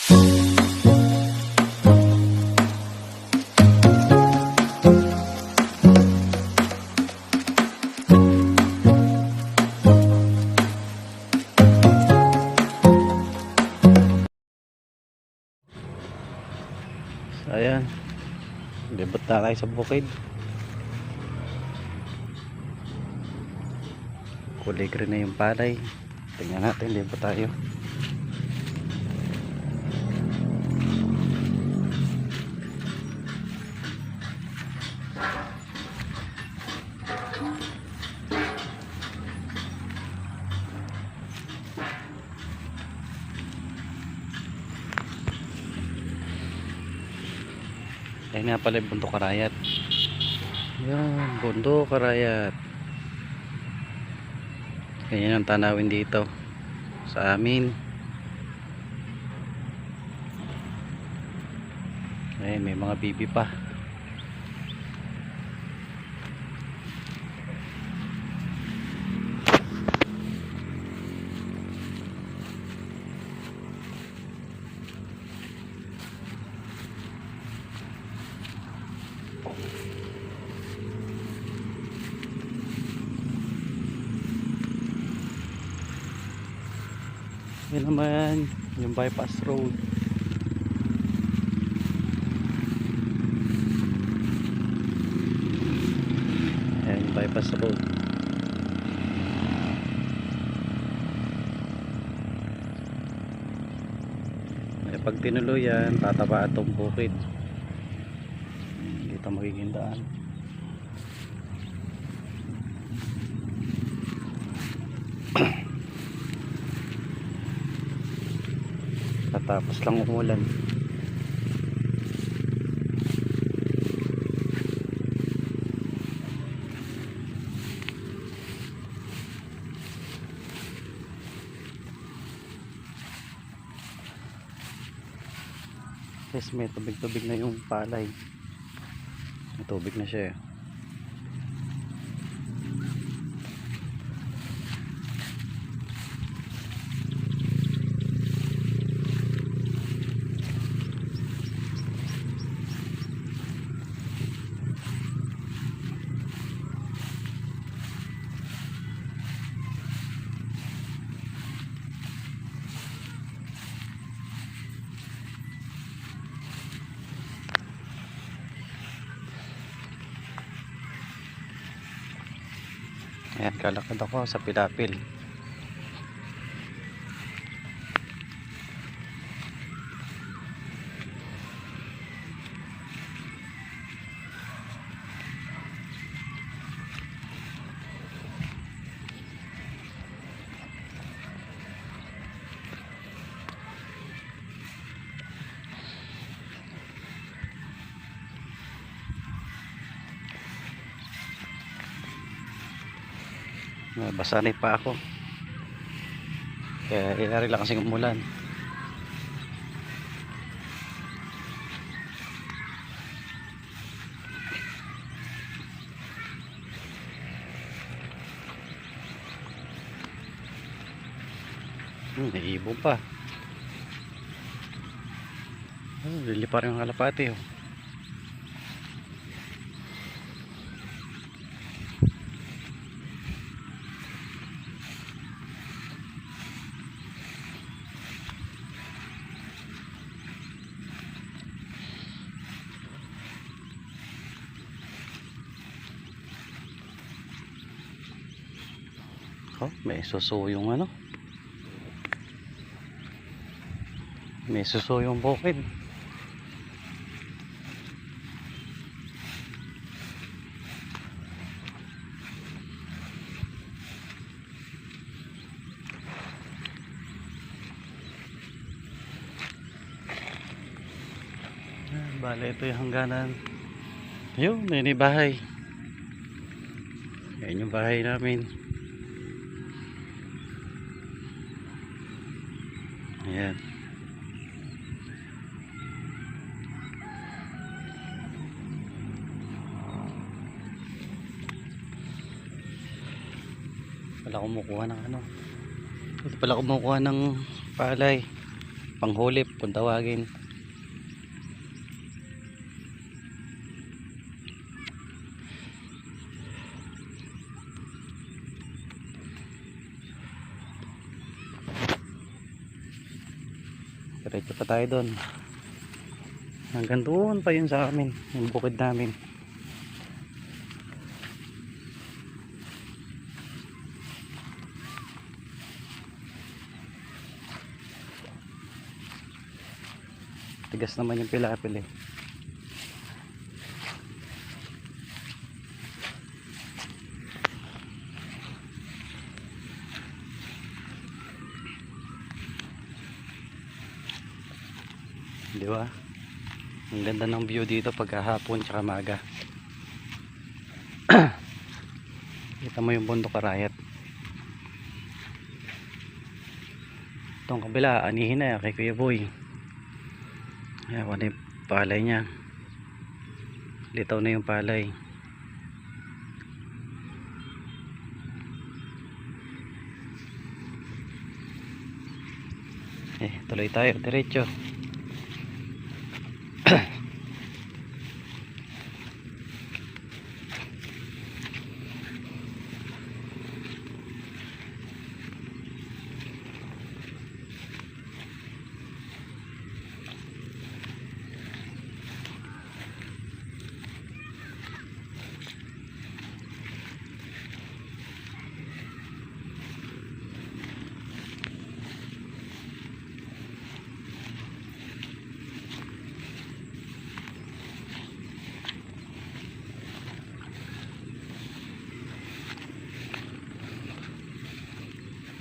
Ayan, libot na tayo sa bukid. Kulay green na yung palay. Tingnan natin, libot tayo. Ayan nga pala yung bundok karayat. Yan, bundok karayat. Ganyan ang tanawin dito sa amin. Ayan, may mga bibi pa. Yan naman yung bypass road. Ayan yung bypass road. Pag tinuloy yan, tataba itong bukid. Dito magiging daan. Tapos lang umulan. Yes, may tubig-tubig na yung palay. May tubig na siya eh. Ayan, kalakad ako sa Pilapil. Basa na pa ako. Kaya ilari lang kasing umulan. May ibon pa. Lilipar yung kalapati oh. Oh, may suso yung ano. May suso yung bukid. Bale, ito yung hangganan. Yun, yun yung bahay. Yan yung bahay namin. Ayan. Pala kumukuha ng ano. Ito pala kumukuha ng palay. panghulip kung tawagin. Diretso pa tayo doon. Hanggang doon pa yun sa amin, yung bukid namin. Tigas naman yung pilapil eh. Di ba? Ang ganda ng view dito pagkahapon tsaka maga. Kita mo yung bundok Arayat. Itong kabila, anihin na kay Kuya Boy. Ayan, wala yung palay niya. Litaw na yung palay. Tuloy tayo, diretso.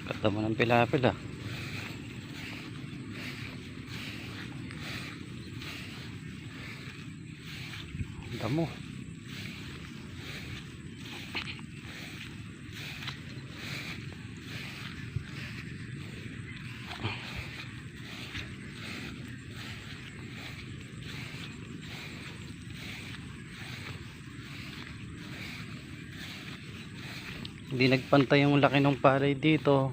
Kata mo ng pilapil ah. Damo. Hindi nagpantay yung laki ng palay dito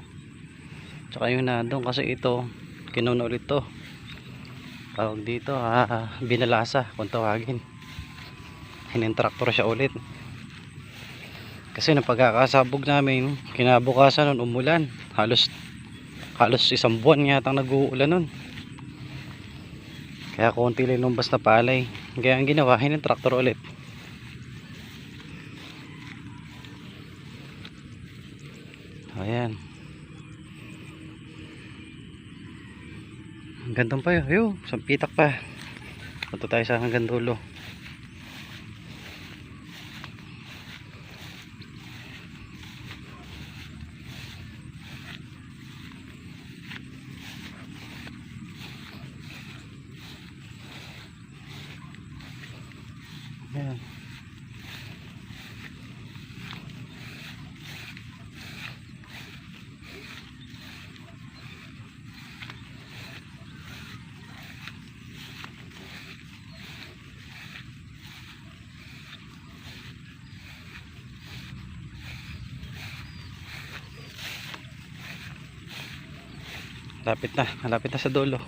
tsaka yung nandun kasi ito kinuno ulit to, tawag dito binalasa kung tawagin. Hinintraktor siya ulit kasi nang pagkakasabog namin kinabukasan nun umulan, halos isang buwan yata nag-uulan nun, kaya konti lang lumbas na palay, kaya ang ginawa hinintraktor ulit. Ayan. Ang gandang pa yun. Ayun, sampitak pa. Punta tayo sa hanggang dulo. Ayan. Malapit na sa dulo.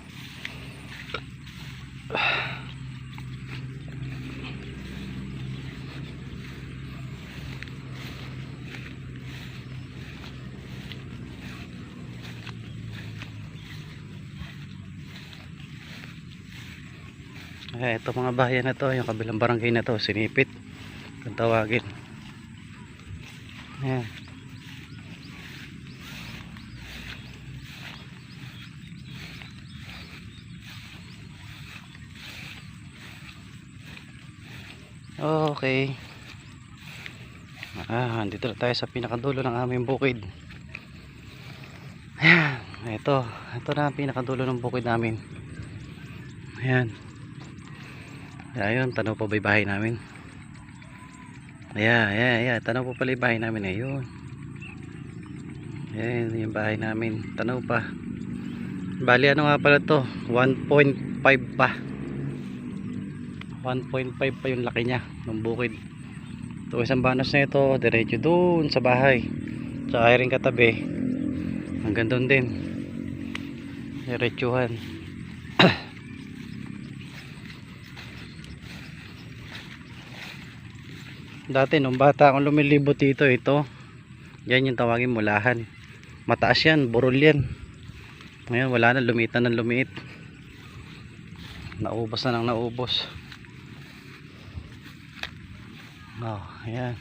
Ito mga bahayan na to, yung kabilang barangay na to, Sinipit kung tawagin. Ayan. Okay. Dito na tayo sa pinakadulo ng aming bukid. Ayan. Ito na ang pinakadulo ng bukid namin. Ayan. Ayun, tanaw pa ba yung bahay namin? Ayan. Tanaw pa pala yung bahay namin. Ayun. Ayan yung bahay namin. Tanaw pa. Bali ano nga pala to? 1.5 pa. 1.5 pa yung laki niya ng bukid. Ito isang banos na ito, diretso doon sa bahay. Tsaka rin katabi. Hanggang doon din. Diretsuhan. Dati nung bata akong lumilibot dito, ito yan yung tawagin mulahan. Mataas yan, burol yan. Ngayon wala na, lumiit na ng lumiit. Naubos na ng naubos. Oh, ayan.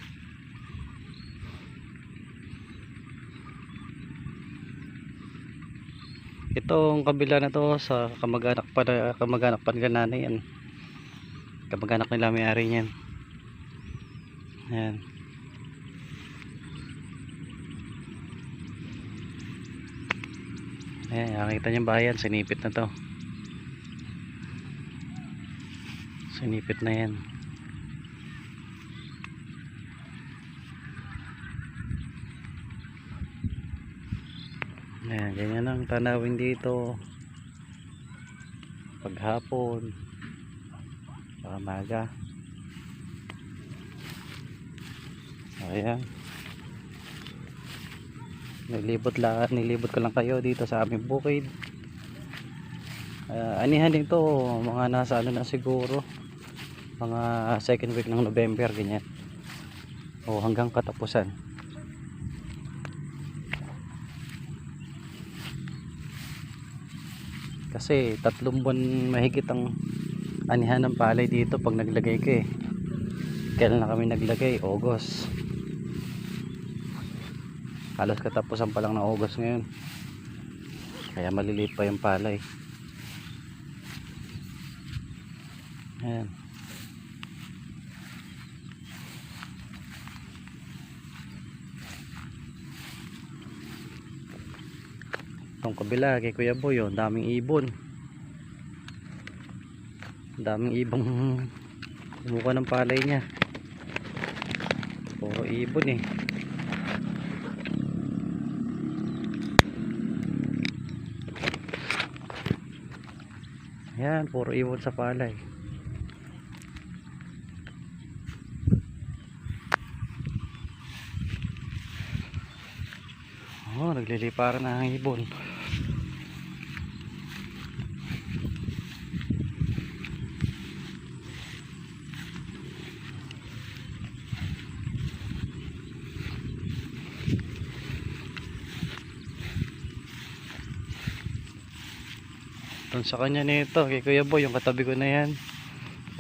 Itong kabila na to sa kamag-anak pa nila nanay yan. Kamag-anak nila may-ari niyan. Ayan. Ayan, nakita niyo bayan, sinipit na to. Sinipit na yan. Ayan, ganyan ang tanawin dito paghapon, pagamaga. Ayan, nilibot ko lang kayo dito sa aming bukid. Anihan din to, mga nasa ano na siguro, mga second week ng November, ganyan, o hanggang katapusan. Kasi 3 buwan mahigit ang anihan ng palay dito pag naglagay ka eh. Kailan na kami naglagay? August. Halos katapusan pa lang ng August ngayon. Kaya maliliit pa yung palay. Ayan. Itong kabila kay Kuya Boy, oh, daming ibon. Daming ibong kumuha ng palay niya. Puro ibon eh. Ayan, puro ibon sa palay. Oh, nagliliparan na ang ibon. Doon sa kanya nito, kay Kuya Boy, yung katabi ko na yan.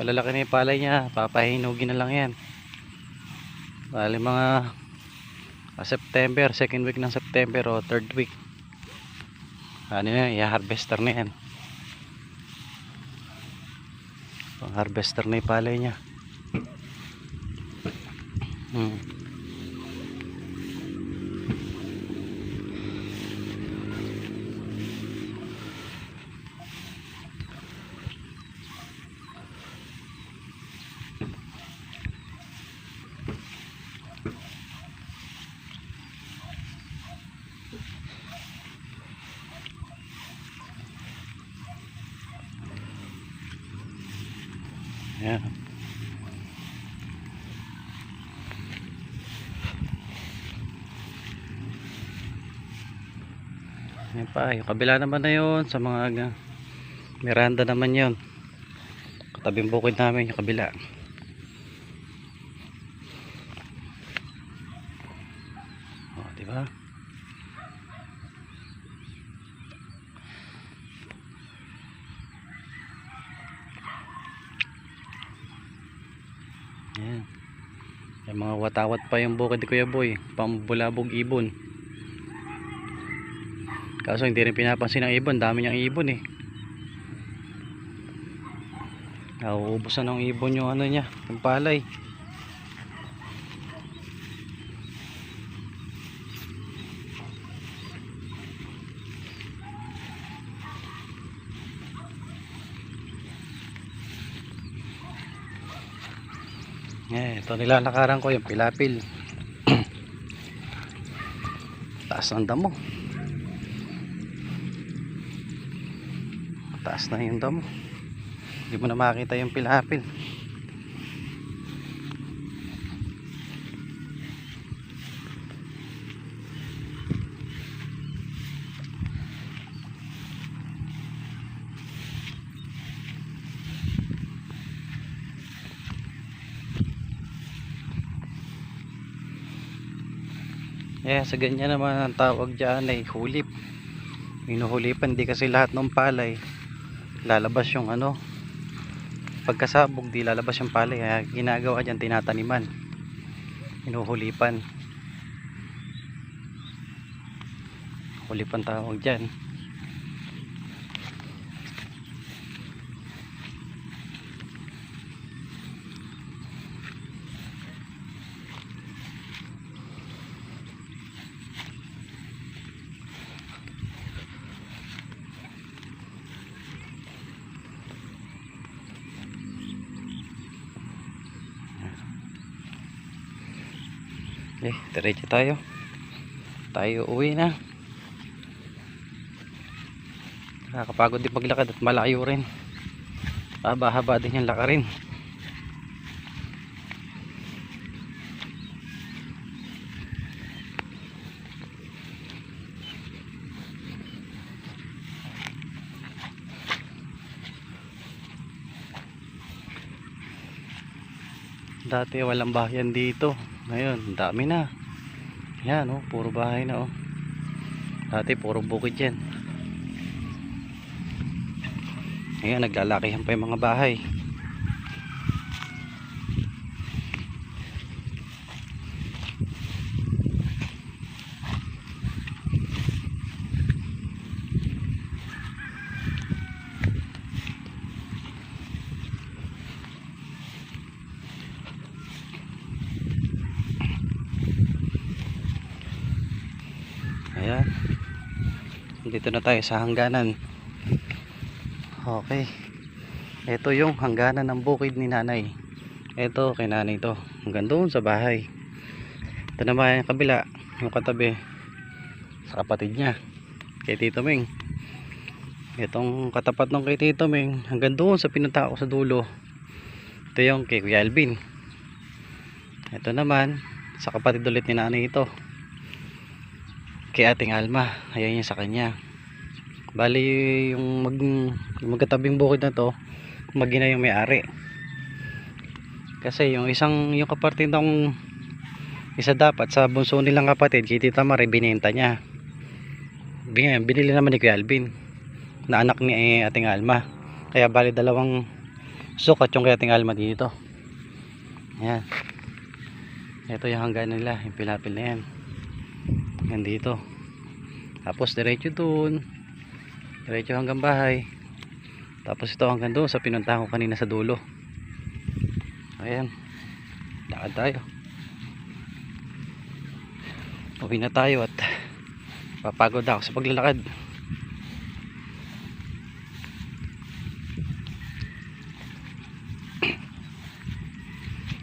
Malalaki na yung palay niya, papahinugin na lang yan. Bali mga September, second week ng September o third week. Ano na, i-harvester na yan. Harvester na yung palay niya. Ayan. Ayan pa, yung kabila naman na yun, sa mga miranda naman yun. Katabing bukid namin yung kabila. O, diba? Ayan. Yung mga watawat pa yung bukid ni Kuya Boy, pambulabog ibon. Kaso hindi rin pinapansin ng ibon, dami niyang ibon eh. Nauubos na ng ibon yung ano niya, yung palay. Ito nilalakaran ko yung pilapil. Taas ng damo. Taas na yung damo. Hindi mo na makita yung pilapil. Sa ganyan naman ang tawag dyan ay hulip. Hinuhulipan, di kasi lahat ng palay lalabas yung ano, pagkasabog di lalabas yung palay, kaya ginagawa dyan tinataniman, hinuhulipan. Hulipan tawag dyan. Diretso tayo uwi na. Nakakapagod din paglakad at malayo rin, haba-haba din yung lakarin. Dati walang bahayan dito, ngayon dami na. Yan oh, puro bahay na oh. Dati puro bukid yan. Ngayon naglalakihan pa yung mga bahay. Ayan, dito na tayo sa hangganan. Okay, ito yung hangganan ng bukid ni nanay. Ito kay nanay to, hanggang doon sa bahay. Ito naman yung kabila, yung katabi sa kapatid niya, kay Tito Ming. Itong katapat ng kay Tito Ming, hanggang doon sa pinunta ko sa dulo, ito yung kay Kuya Alvin. Ito naman sa kapatid ulit ni nanay ito, kay Ating Alma. Ayan yung sa kanya. Bali yung magkatabing bukid na to, magina yung may-ari. Kasi yung kapatid ng isa dapat sa bunso nilang kapatid, si Tita Mari, binenta niya. Binili naman ni Kuya Alvin, na anak ni Ating Alma. Kaya bali dalawang sukat yung kay Ating Alma dito. Ayan. Ito yung hangganan nila, yung pilapil na yan. Nandito. Tapos diretso dun, diretso hanggang bahay. Tapos ito hanggang doon sa pinuntahan ko kanina sa dulo. Ayan, lakad tayo. Uwi na tayo at papagod ako sa paglalakad.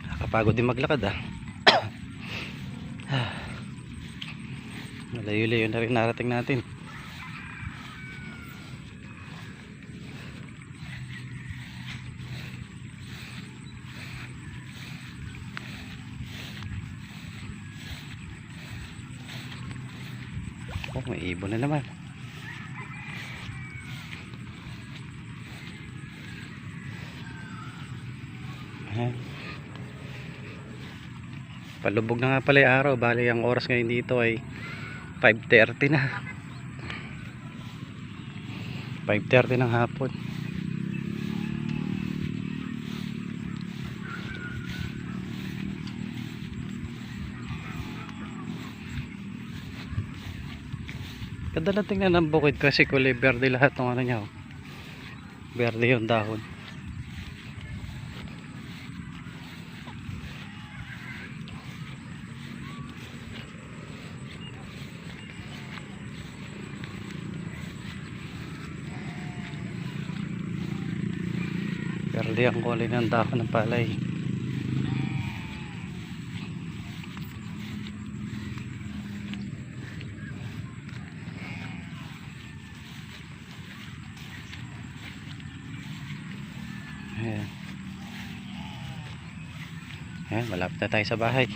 Nakakapagod din maglakad ah. Malayo-layo na rin narating natin. Oh, may ibon na naman. Ayan. Palubog na nga pala yung araw. Bali ang oras ngayon dito ay 5:30 na. 5:30 ng hapon. Kadala tingnan ng bukid kasi kulay berde lahat ng ano niya. Berde yung dahon. Berde ang kulay ng dahon ng palay. Ayan. Ayan, malapit na tayo sa bahay.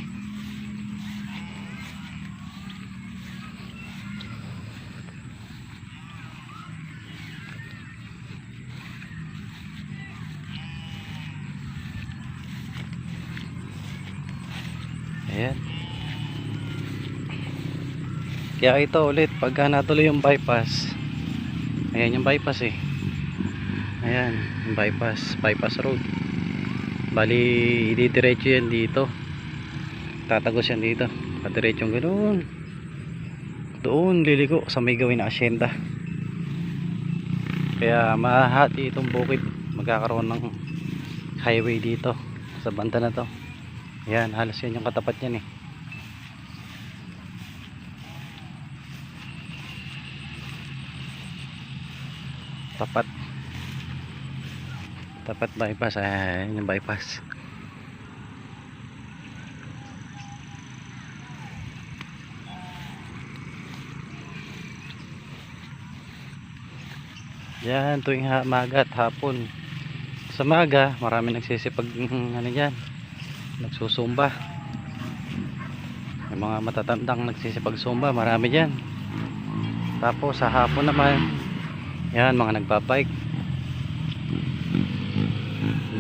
Ayan. Kaya ito ulit, pagka natuloy yung bypass, ayan yung bypass eh. Ayan, yung bypass road. Bali, ididiretso yan dito. Tatagos yan dito. Padiretso yung ganoon. Doon liliko sa may gawin na asyenda. Kaya mahati itong bukid. Magkakaroon ng highway dito sa banda na to. Ayan, halos yan yung katapat yan eh. Tapat bypass. Ayan yung bypass. Yan, tuwing maga at hapon. Sa maga, marami nagsisipag ano yan, nagsusumba. Yung mga matatandang nagsisipag sumba, marami dyan. Tapos sa hapon naman, yan, mga nagbabike,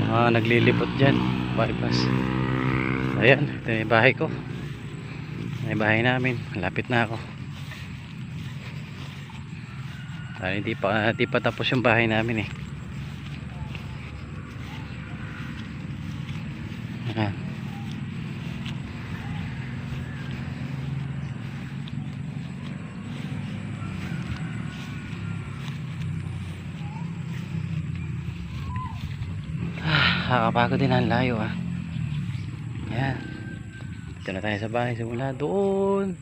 mga naglilipot dyan, bypass. Ayan, ito yung bahay ko. May bahay namin, malapit na ako. Hindi pa tapos yung bahay namin eh. Ayan. Nakakapagod din ang layo ah. Ayan. Dito na tayo sa bahay, simula doon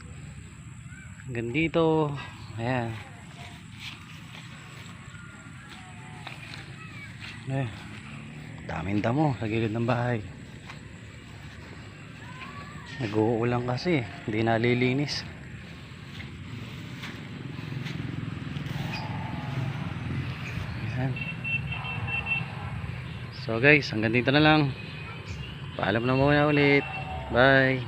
hanggang dito. Ayan. Daming damo sa gilid ng bahay. Nag-uulan kasi, hindi nalilinis. Ayan. So guys, hanggang dito na lang. Paalam na muna ulit. Bye.